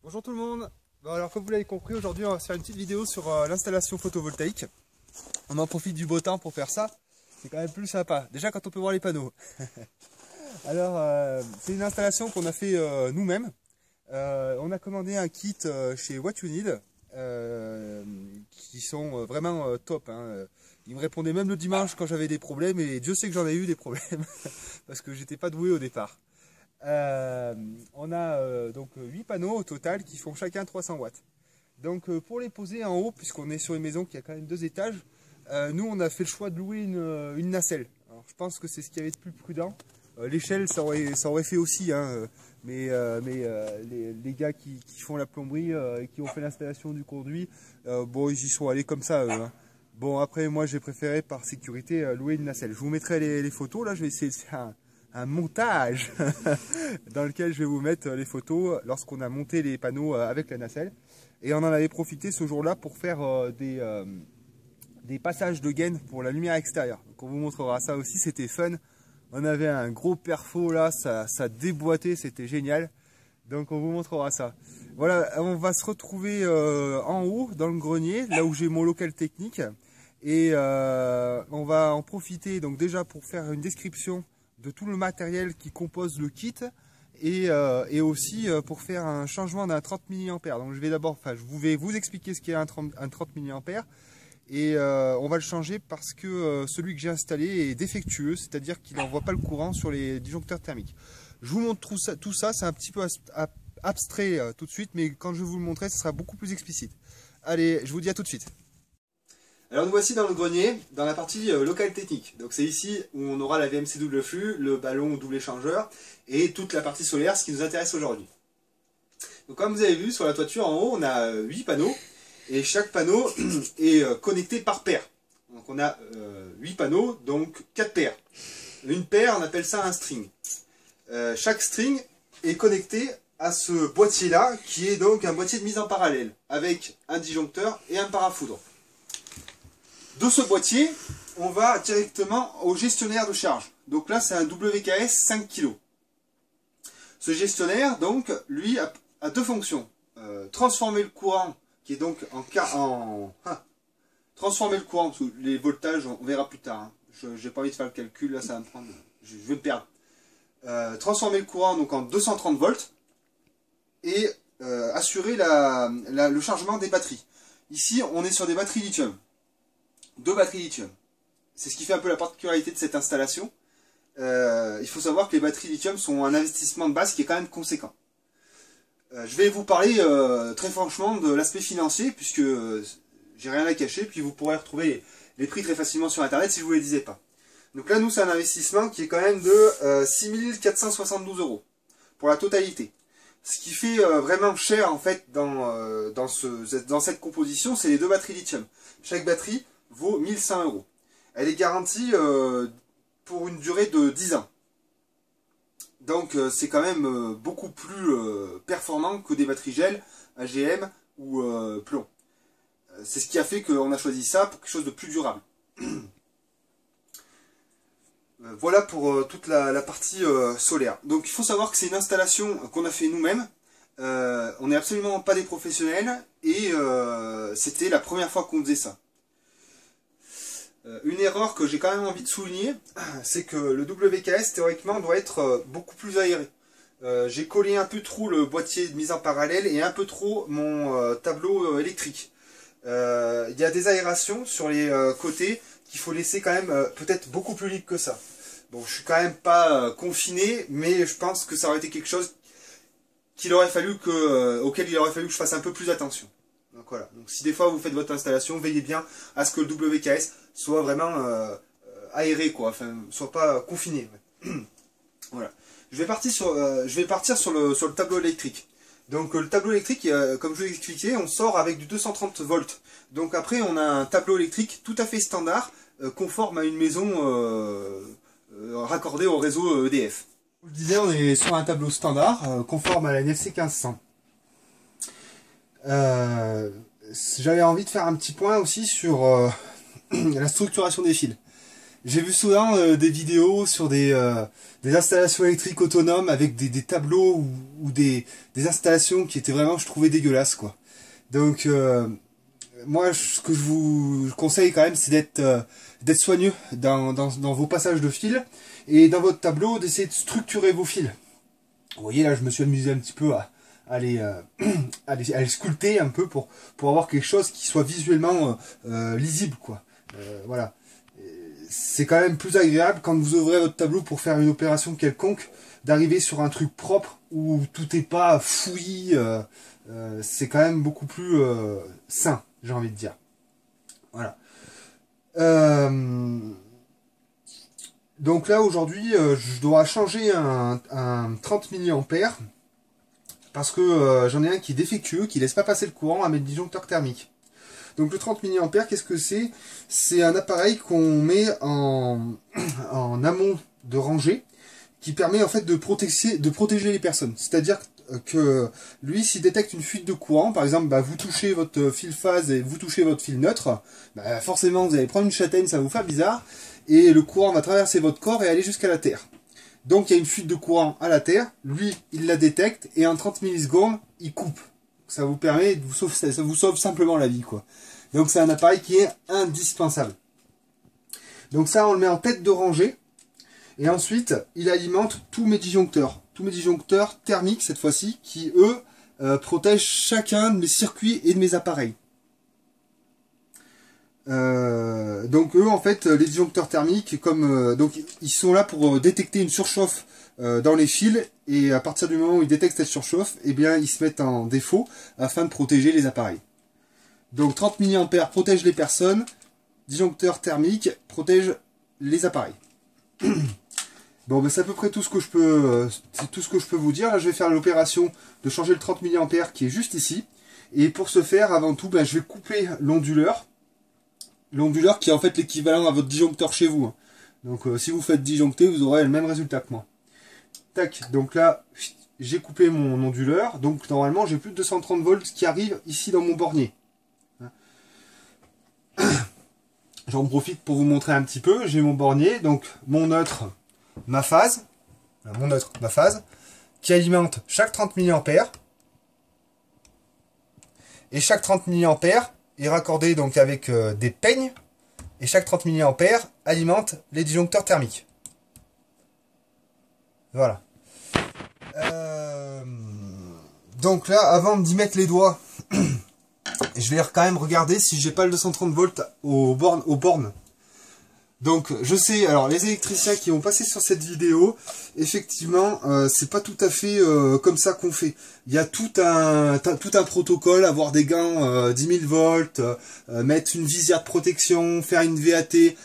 Bonjour tout le monde. Bon, alors comme vous l'avez compris, aujourd'hui on va faire une petite vidéo sur l'installation photovoltaïque. On en profite du beau temps pour faire ça. C'est quand même plus sympa. Déjà quand on peut voir les panneaux. Alors c'est une installation qu'on a fait nous-mêmes. On a commandé un kit chez What You Need qui sont vraiment top. Hein. Ils me répondaient même le dimanche quand j'avais des problèmes et Dieu sait que j'en ai eu des problèmes parce que j'étais pas doué au départ. On a donc 8 panneaux au total qui font chacun 300 watts. Donc pour les poser en haut, puisqu'on est sur une maison qui a quand même 2 étages, nous on a fait le choix de louer une nacelle. Alors, je pense que c'est ce qui avait de plus prudent. L'échelle ça aurait fait aussi, hein, mais les gars qui font la plomberie et qui ont fait l'installation du conduit, bon ils y sont allés comme ça eux, hein. Bon après moi j'ai préféré par sécurité louer une nacelle. Je vous mettrai les photos, là je vais essayer de faire un montage dans lequel je vais vous mettre les photos lorsqu'on a monté les panneaux avec la nacelle. Et on en avait profité ce jour-là pour faire des passages de gaine pour la lumière extérieure. Donc on vous montrera ça aussi, c'était fun. On avait un gros perfo là, ça déboîtait, c'était génial. Donc on vous montrera ça. Voilà, on va se retrouver en haut dans le grenier, là où j'ai mon local technique. Et on va en profiter donc déjà pour faire une description de tout le matériel qui compose le kit et aussi pour faire un changement d'un 30 mAh. Donc je vais d'abord, je vais vous expliquer ce qu'est un 30 mAh et on va le changer parce que celui que j'ai installé est défectueux, c'est-à-dire qu'il n'envoie pas le courant sur les disjoncteurs thermiques. Je vous montre tout ça, c'est un petit peu abstrait tout de suite, mais quand je vais vous le montrer, ce sera beaucoup plus explicite. Allez, je vous dis à tout de suite. Alors nous voici dans le grenier, dans la partie locale technique. Donc c'est ici où on aura la VMC double flux, le ballon double échangeur et toute la partie solaire, ce qui nous intéresse aujourd'hui. Donc comme vous avez vu, sur la toiture en haut, on a 8 panneaux et chaque panneau est connecté par paire. Donc on a 8 panneaux, donc 4 paires. Une paire, on appelle ça un string. Chaque string est connecté à ce boîtier-là, qui est donc un boîtier de mise en parallèle, avec un disjoncteur et un parafoudre. De ce boîtier, on va directement au gestionnaire de charge. Donc là, c'est un WKS 5 kg. Ce gestionnaire, donc, lui, a deux fonctions. Transformer le courant, qui est donc transformer le courant, sous les voltages, on verra plus tard. Hein. Je n'ai pas envie de faire le calcul, là, ça va me prendre... Je vais me perdre. Transformer le courant donc, en 230 volts et assurer le chargement des batteries. Ici, on est sur des batteries lithium. 2 batteries lithium. C'est ce qui fait un peu la particularité de cette installation. Il faut savoir que les batteries lithium sont un investissement de base qui est quand même conséquent. Je vais vous parler très franchement de l'aspect financier, puisque j'ai rien à cacher, puis vous pourrez retrouver les prix très facilement sur internet si je ne vous les disais pas. Donc là, nous, c'est un investissement qui est quand même de 6 472 € pour la totalité. Ce qui fait vraiment cher en fait dans cette composition, c'est les 2 batteries lithium. Chaque batterie vaut 1 100 €. Elle est garantie pour une durée de 10 ans. Donc c'est quand même beaucoup plus performant que des batteries gel, AGM ou plomb. C'est ce qui a fait qu'on a choisi ça pour quelque chose de plus durable. Voilà pour toute la partie solaire. Donc il faut savoir que c'est une installation qu'on a fait nous-mêmes. On n'est absolument pas des professionnels et c'était la première fois qu'on faisait ça. Une erreur que j'ai quand même envie de souligner, c'est que le WKS théoriquement doit être beaucoup plus aéré. J'ai collé un peu trop le boîtier de mise en parallèle et un peu trop mon tableau électrique. Il y a des aérations sur les côtés qu'il faut laisser quand même peut-être beaucoup plus libre que ça. Bon, je suis quand même pas confiné, mais je pense que ça aurait été quelque chose auquel il aurait fallu que je fasse un peu plus attention. Donc voilà. Donc si des fois vous faites votre installation, veillez bien à ce que le WKS soit vraiment aéré, quoi. Enfin, soit pas confiné. Ouais. Voilà. Je vais partir sur le tableau électrique. Donc le tableau électrique, comme je vous l'ai expliqué, on sort avec du 230 volts. Donc après, on a un tableau électrique tout à fait standard, conforme à une maison raccordée au réseau EDF. Comme je disais, on est sur un tableau standard, conforme à la NFC 1500. J'avais envie de faire un petit point aussi sur la structuration des fils. J'ai vu souvent des vidéos sur des installations électriques autonomes avec des tableaux ou des installations qui étaient vraiment, je trouvais, dégueulasses, quoi. Donc, moi, ce que je vous conseille quand même, c'est d'être soigneux dans vos passages de fils et dans votre tableau, d'essayer de structurer vos fils. Vous voyez, là, je me suis amusé un petit peu à les sculpter un peu pour avoir quelque chose qui soit visuellement lisible, quoi. Voilà. C'est quand même plus agréable quand vous ouvrez votre tableau pour faire une opération quelconque, d'arriver sur un truc propre où tout n'est pas fouillis. C'est quand même beaucoup plus sain, j'ai envie de dire. Voilà. Donc là, aujourd'hui, je dois changer un 30 mA parce que j'en ai un qui est défectueux, qui laisse pas passer le courant à mes disjoncteurs thermiques. Donc le 30 mA, qu'est-ce que c'est? C'est un appareil qu'on met en amont de rangée, qui permet en fait de protéger les personnes. C'est-à-dire que lui, s'il détecte une fuite de courant, par exemple, bah, vous touchez votre fil phase et vous touchez votre fil neutre, bah, forcément vous allez prendre une châtaigne, ça va vous faire bizarre, et le courant va traverser votre corps et aller jusqu'à la terre. Donc il y a une fuite de courant à la terre, lui il la détecte et en 30 millisecondes il coupe. Ça vous permet, ça vous sauve simplement la vie, quoi. Donc c'est un appareil qui est indispensable. Donc ça on le met en tête de rangée et ensuite il alimente tous mes disjoncteurs thermiques cette fois-ci qui eux protègent chacun de mes circuits et de mes appareils. Donc eux en fait les disjoncteurs thermiques comme donc ils sont là pour détecter une surchauffe dans les fils et à partir du moment où ils détectent cette surchauffe, eh bien ils se mettent en défaut afin de protéger les appareils. Donc 30 mA protège les personnes, disjoncteurs thermiques protège les appareils. Bon ben c'est à peu près tout ce que je peux vous dire. Là je vais faire l'opération de changer le 30 mA qui est juste ici. Et pour ce faire, avant tout, ben, je vais couper l'onduleur. L'onduleur qui est en fait l'équivalent à votre disjoncteur chez vous. Donc si vous faites disjoncter, vous aurez le même résultat que moi. Tac, donc là, j'ai coupé mon onduleur. Donc normalement, j'ai plus de 230 volts qui arrivent ici dans mon bornier. J'en profite pour vous montrer un petit peu. J'ai mon bornier, donc mon neutre, ma phase. Qui alimente chaque 30 mA. Et chaque 30 mA est raccordé donc avec des peignes. Et chaque 30 mA alimente les disjoncteurs thermiques. Voilà. Donc là, avant d'y mettre les doigts, je vais quand même regarder si j'ai pas le 230 volts aux bornes. Donc je sais, alors les électriciens qui ont passé sur cette vidéo, effectivement, c'est pas tout à fait comme ça qu'on fait. Il y a tout un protocole, avoir des gants 10 000 volts, mettre une visière de protection, faire une VAT.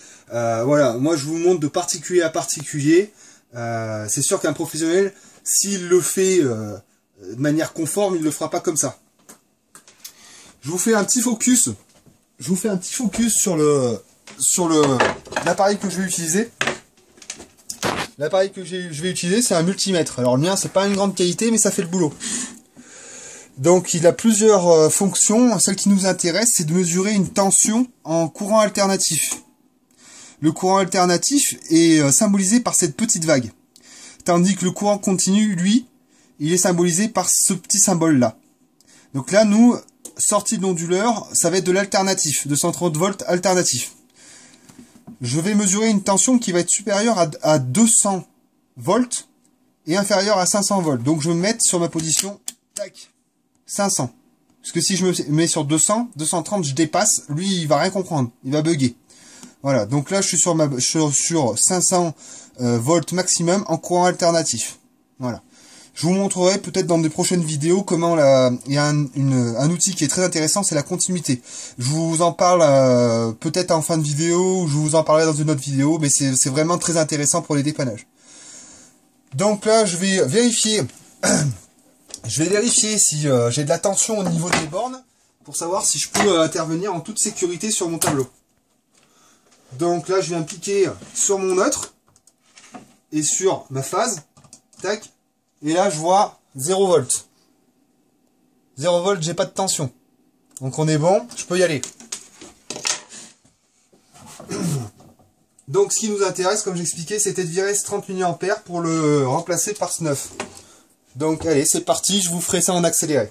Voilà, moi je vous montre de particulier à particulier. C'est sûr qu'un professionnel, s'il le fait de manière conforme, il ne le fera pas comme ça. Je vous fais un petit focus. Sur l'appareil que je vais utiliser. L'appareil que je vais utiliser, c'est un multimètre. Alors le mien, c'est pas une grande qualité, mais ça fait le boulot. Donc il a plusieurs fonctions. Celle qui nous intéresse, c'est de mesurer une tension en courant alternatif. Le courant alternatif est symbolisé par cette petite vague. Tandis que le courant continu, lui, il est symbolisé par ce petit symbole-là. Donc là, nous, sortie de l'onduleur, ça va être de l'alternatif, 230 volts alternatif. Je vais mesurer une tension qui va être supérieure à 200 volts et inférieure à 500 volts. Donc je vais me mettre sur ma position, tac, 500. Parce que si je me mets sur 200, 230, je dépasse, lui, il va rien comprendre, il va bugger. Voilà, donc là, je suis sur 500 volts maximum en courant alternatif. Voilà. Je vous montrerai peut-être dans des prochaines vidéos comment il y a un outil qui est très intéressant, c'est la continuité. Je vous en parle peut-être en fin de vidéo, ou je vous en parlerai dans une autre vidéo, mais c'est vraiment très intéressant pour les dépannages. Donc là, je vais vérifier si j'ai de la tension au niveau des bornes, pour savoir si je peux intervenir en toute sécurité sur mon tableau. Donc là, je vais appliquer sur mon neutre et sur ma phase. Tac. Et là, je vois 0 volts. 0 volts, j'ai pas de tension. Donc on est bon, je peux y aller. Donc ce qui nous intéresse, comme j'expliquais, c'était de virer ce 30 mA pour le remplacer par ce 9. Donc allez, c'est parti, je vous ferai ça en accéléré.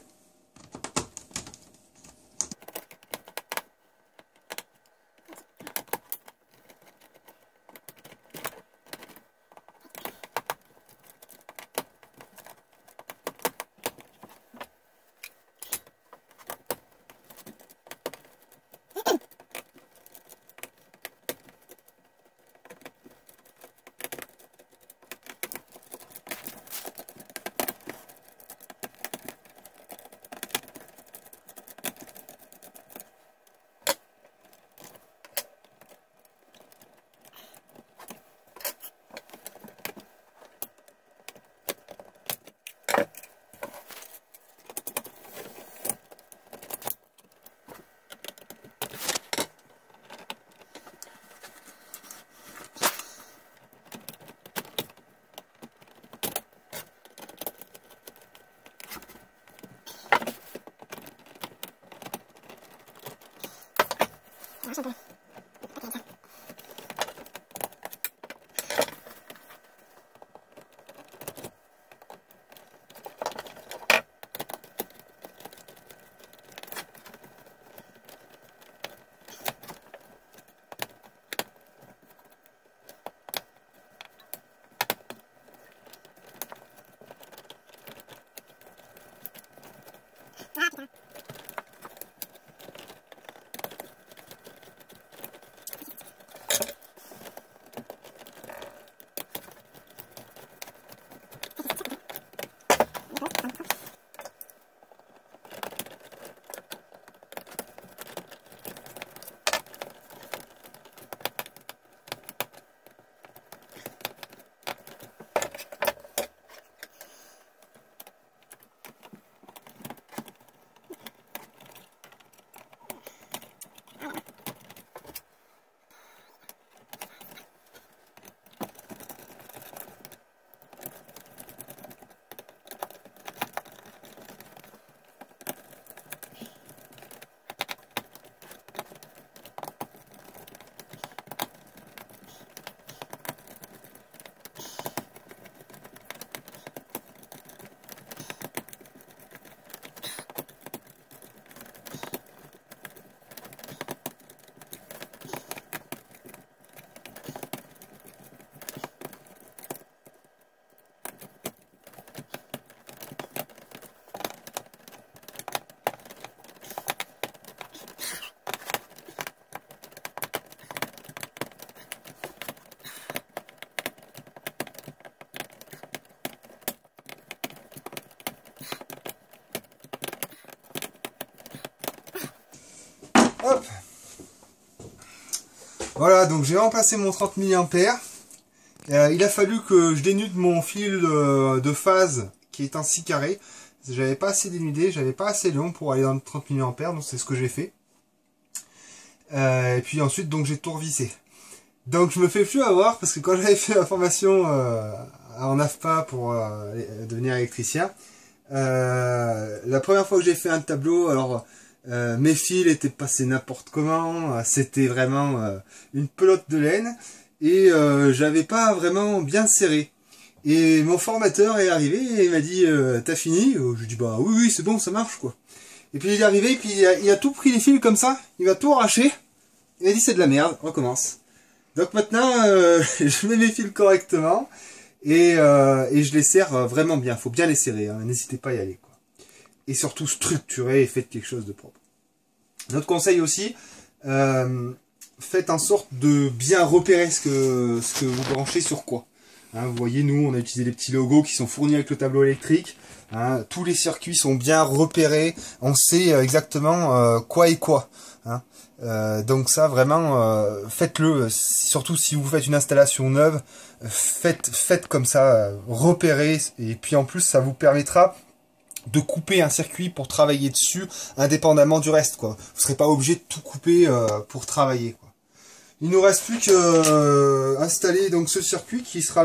Hop. Voilà, donc j'ai remplacé mon 30 mA. Il a fallu que je dénude mon fil de phase qui est en 6 carrés. J'avais pas assez dénudé, j'avais pas assez long pour aller dans le 30 mA, donc c'est ce que j'ai fait. Et puis ensuite, donc j'ai tout revissé. Donc je me fais plus avoir parce que quand j'avais fait la formation en AFPA pour devenir électricien, la première fois que j'ai fait un tableau, alors mes fils étaient passés n'importe comment, c'était vraiment une pelote de laine et j'avais pas vraiment bien serré. Et mon formateur est arrivé et il m'a dit t'as fini? Je lui ai dit bah oui oui c'est bon ça marche quoi. Et puis il est arrivé et puis il a tout pris les fils comme ça, il va tout arracher. Il m'a dit c'est de la merde, on recommence. Donc maintenant je mets mes fils correctement et je les serre vraiment bien, faut bien les serrer, hein. N'hésitez pas à y aller quoi. Et surtout structurer et faites quelque chose de propre. Notre conseil aussi, faites en sorte de bien repérer ce que vous branchez sur quoi. Hein, vous voyez, nous, on a utilisé des petits logos qui sont fournis avec le tableau électrique. Hein, tous les circuits sont bien repérés. On sait exactement quoi et quoi. Hein. Donc ça, vraiment, faites-le. Surtout si vous faites une installation neuve, faites comme ça, repérez. Et puis en plus, ça vous permettra de couper un circuit pour travailler dessus, indépendamment du reste, quoi. Vous serez pas obligé de tout couper pour travailler, quoi. Il nous reste plus que installer donc ce circuit qui sera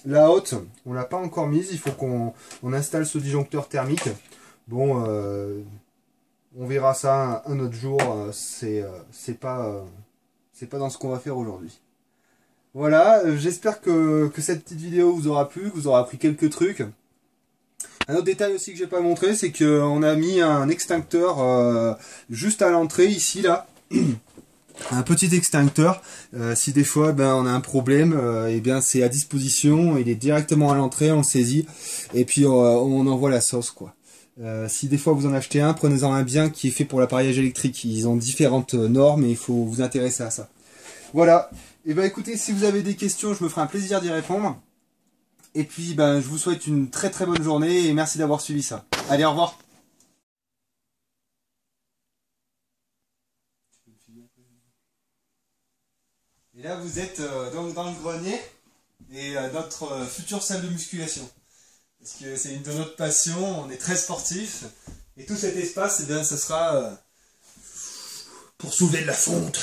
la haute. On l'a pas encore mise, il faut qu'on installe ce disjoncteur thermique. Bon, on verra ça un autre jour. C'est pas dans ce qu'on va faire aujourd'hui. Voilà, j'espère que cette petite vidéo vous aura plu, que vous aura appris quelques trucs. Un autre détail aussi que j'ai pas montré, c'est qu'on a mis un extincteur juste à l'entrée, ici, là. Un petit extincteur. Si des fois on a un problème, et bien c'est à disposition, il est directement à l'entrée, on le saisit, et puis on envoie la sauce, quoi. Si des fois vous en achetez un, prenez-en un bien qui est fait pour l'appareillage électrique. Ils ont différentes normes et il faut vous intéresser à ça. Voilà. Et ben écoutez, si vous avez des questions, je me ferai un plaisir d'y répondre. Et puis je vous souhaite une très très bonne journée et merci d'avoir suivi ça. Allez, au revoir. Et là vous êtes dans le grenier et notre future salle de musculation. Parce que c'est une de notre passion, on est très sportifs. Et tout cet espace, eh bien, ce sera pour soulever de la fonte.